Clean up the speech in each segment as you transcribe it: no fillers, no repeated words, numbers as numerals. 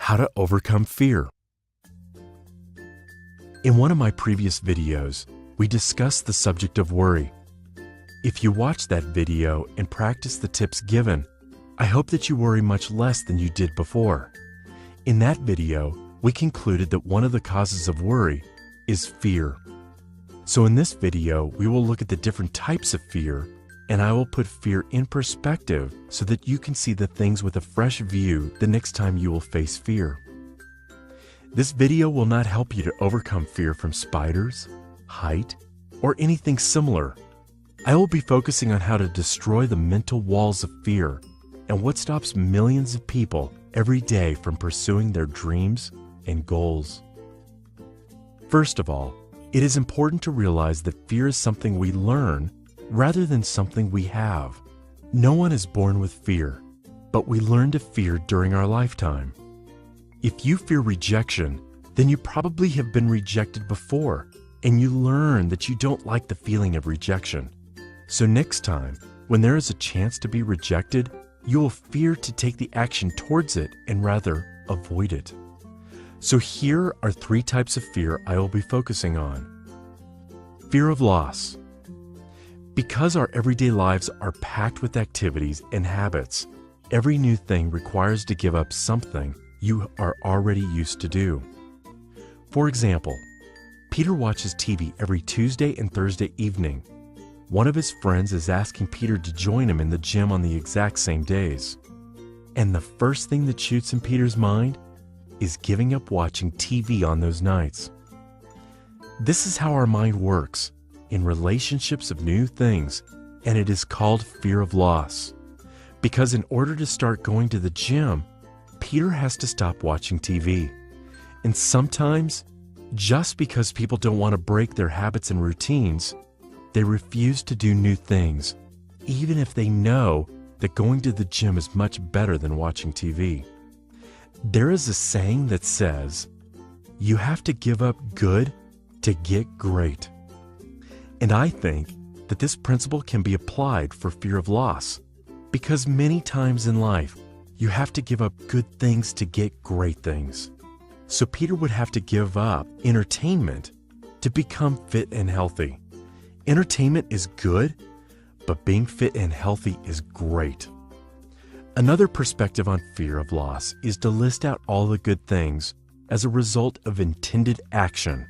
How to overcome fear. In one of my previous videos, we discussed the subject of worry. If you watch that video and practice the tips given, I hope that you worry much less than you did before. In that video, we concluded that one of the causes of worry is fear. So in this video, we will look at the different types of fear, and I will put fear in perspective so that you can see the things with a fresh view the next time you will face fear. This video will not help you to overcome fear from spiders, height, or anything similar. I will be focusing on how to destroy the mental walls of fear and what stops millions of people every day from pursuing their dreams and goals. First of all, it is important to realize that fear is something we learn rather than something we have. No one is born with fear, but we learn to fear during our lifetime. If you fear rejection, then you probably have been rejected before, and you learn that you don't like the feeling of rejection. So next time, when there is a chance to be rejected, you will fear to take the action towards it and rather avoid it. So here are 3 types of fear I will be focusing on. Fear of loss. Because our everyday lives are packed with activities and habits, every new thing requires to give up something you are already used to do. For example, Peter watches TV every Tuesday and Thursday evening. One of his friends is asking Peter to join him in the gym on the exact same days. And the first thing that shoots in Peter's mind is giving up watching TV on those nights. This is how our mind works in relationships of new things, and it is called fear of loss. Because in order to start going to the gym, Peter has to stop watching TV. And sometimes, just because people don't want to break their habits and routines, they refuse to do new things, even if they know that going to the gym is much better than watching TV. There is a saying that says, "You have to give up good to get great." And I think that this principle can be applied for fear of loss, because many times in life, you have to give up good things to get great things. So Peter would have to give up entertainment to become fit and healthy. Entertainment is good, but being fit and healthy is great. Another perspective on fear of loss is to list out all the good things as a result of intended action.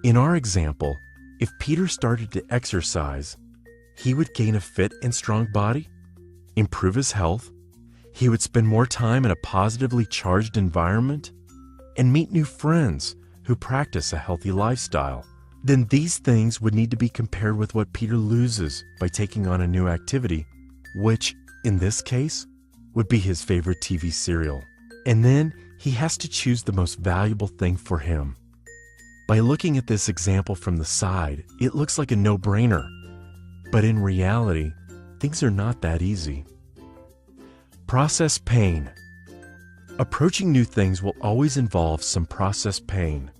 In our example, if Peter started to exercise, he would gain a fit and strong body, improve his health, he would spend more time in a positively charged environment, and meet new friends who practice a healthy lifestyle. Then these things would need to be compared with what Peter loses by taking on a new activity, which, in this case, would be his favorite TV serial. And then he has to choose the most valuable thing for him. By looking at this example from the side, it looks like a no-brainer. But in reality, things are not that easy. Process pain. Approaching new things will always involve some process pain.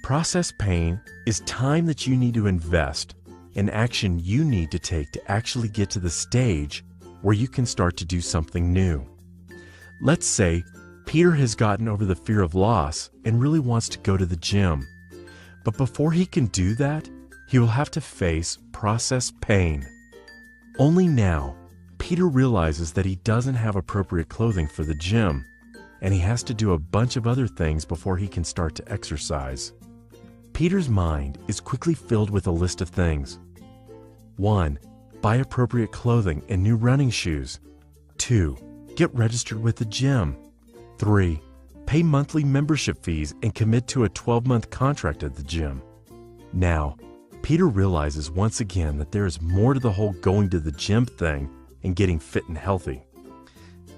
Process pain is time that you need to invest and action you need to take to actually get to the stage where you can start to do something new. Let's say Peter has gotten over the fear of loss and really wants to go to the gym. But before he can do that, he will have to face process pain. Only now, Peter realizes that he doesn't have appropriate clothing for the gym, and he has to do a bunch of other things before he can start to exercise. Peter's mind is quickly filled with a list of things. 1. Buy appropriate clothing and new running shoes. 2. Get registered with the gym. 3. Pay monthly membership fees and commit to a 12-month contract at the gym. Now, Peter realizes once again that there is more to the whole going to the gym thing and getting fit and healthy.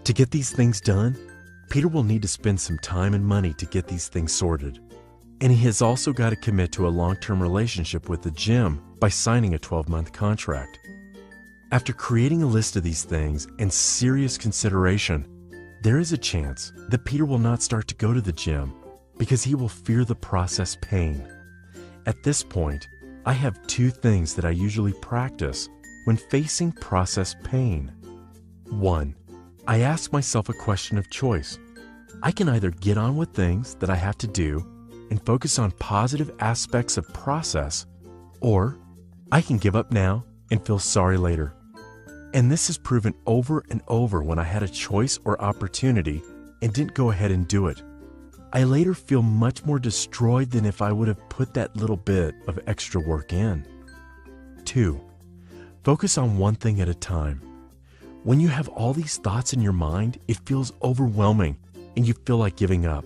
To get these things done, Peter will need to spend some time and money to get these things sorted. And he has also got to commit to a long-term relationship with the gym by signing a 12-month contract. After creating a list of these things and serious consideration, there is a chance that Peter will not start to go to the gym because he will fear the process pain. At this point, I have 2 things that I usually practice when facing process pain. 1. I ask myself a question of choice. I can either get on with things that I have to do and focus on positive aspects of process, or I can give up now and feel sorry later. And this is proven over and over when I had a choice or opportunity and didn't go ahead and do it. I later feel much more destroyed than if I would have put that little bit of extra work in. 2. Focus on one thing at a time. When you have all these thoughts in your mind, it feels overwhelming and you feel like giving up.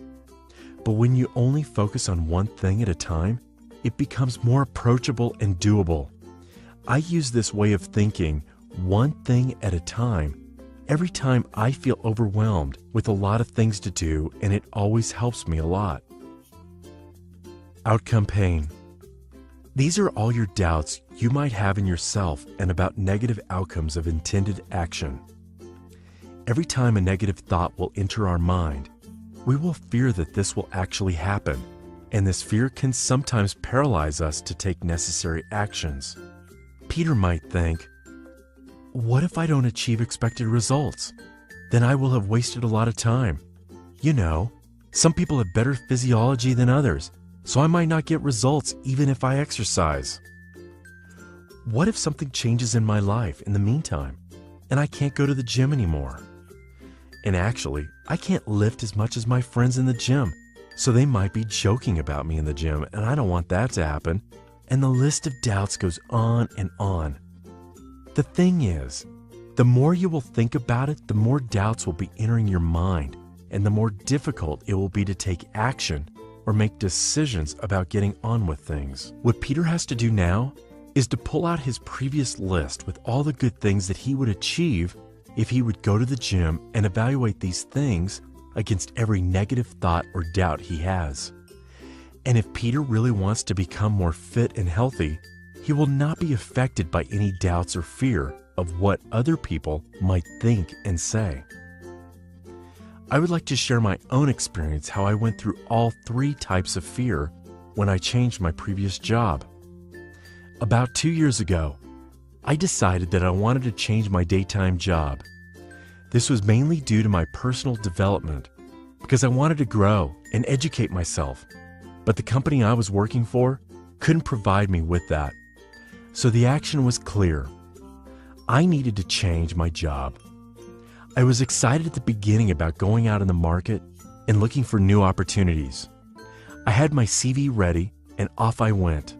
But when you only focus on one thing at a time, it becomes more approachable and doable. I use this way of thinking, one thing at a time, every time I feel overwhelmed with a lot of things to do, and it always helps me a lot. Outcome pain. These are all your doubts you might have in yourself and about negative outcomes of intended action. Every time a negative thought will enter our mind, we will fear that this will actually happen, and this fear can sometimes paralyze us to take necessary actions. Peter might think, what if I don't achieve expected results? Then I will have wasted a lot of time. You know, some people have better physiology than others, so I might not get results even if I exercise. What if something changes in my life in the meantime, and I can't go to the gym anymore? And actually, I can't lift as much as my friends in the gym, so they might be joking about me in the gym, and I don't want that to happen. And the list of doubts goes on and on. The thing is, the more you will think about it, the more doubts will be entering your mind, and the more difficult it will be to take action or make decisions about getting on with things. What Peter has to do now is to pull out his previous list with all the good things that he would achieve if he would go to the gym and evaluate these things against every negative thought or doubt he has. And if Peter really wants to become more fit and healthy, he will not be affected by any doubts or fear of what other people might think and say. I would like to share my own experience how I went through all 3 types of fear when I changed my previous job. About 2 years ago, I decided that I wanted to change my daytime job. This was mainly due to my personal development because I wanted to grow and educate myself, but the company I was working for couldn't provide me with that. So the action was clear. I needed to change my job. I was excited at the beginning about going out in the market and looking for new opportunities. I had my CV ready and off I went.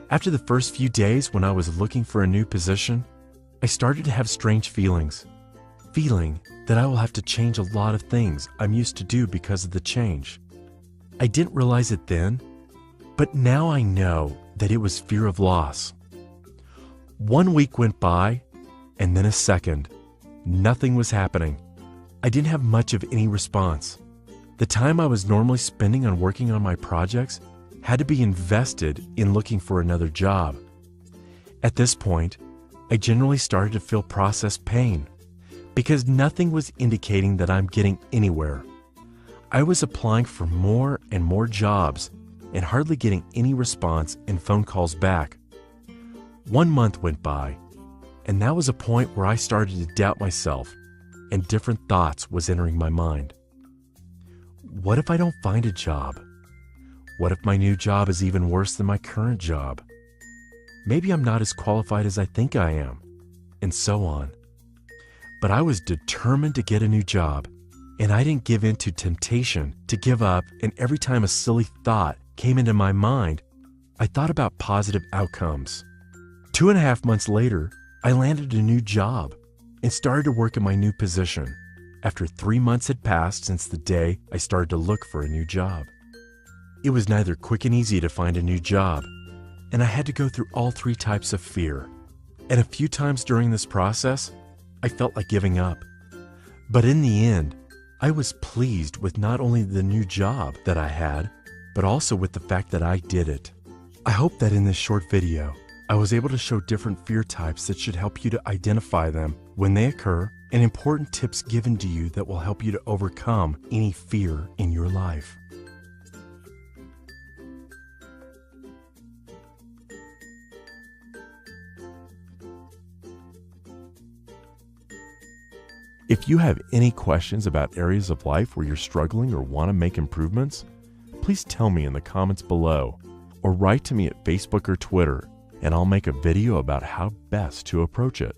After the first few days when I was looking for a new position, I started to have strange feelings. Feeling that I will have to change a lot of things I'm used to do because of the change. I didn't realize it then, but now I know that it was fear of loss. 1 week went by, and then a second. Nothing was happening. I didn't have much of any response. The time I was normally spending on working on my projects had to be invested in looking for another job. At this point, I generally started to feel process pain because nothing was indicating that I'm getting anywhere. I was applying for more and more jobs and hardly getting any response and phone calls back. 1 month went by, and that was a point where I started to doubt myself, and different thoughts was entering my mind. What if I don't find a job? What if my new job is even worse than my current job? Maybe I'm not as qualified as I think I am, and so on. But I was determined to get a new job, and I didn't give in to temptation to give up, and every time a silly thought came into my mind, I thought about positive outcomes. 2.5 months later, I landed a new job and started to work in my new position after 3 months had passed since the day I started to look for a new job. It was neither quick and easy to find a new job, and I had to go through all 3 types of fear. And a few times during this process, I felt like giving up. But in the end, I was pleased with not only the new job that I had, but also with the fact that I did it. I hope that in this short video, I was able to show different fear types that should help you to identify them when they occur, and important tips given to you that will help you to overcome any fear in your life. If you have any questions about areas of life where you're struggling or want to make improvements, please tell me in the comments below or write to me at Facebook or Twitter, and I'll make a video about how best to approach it.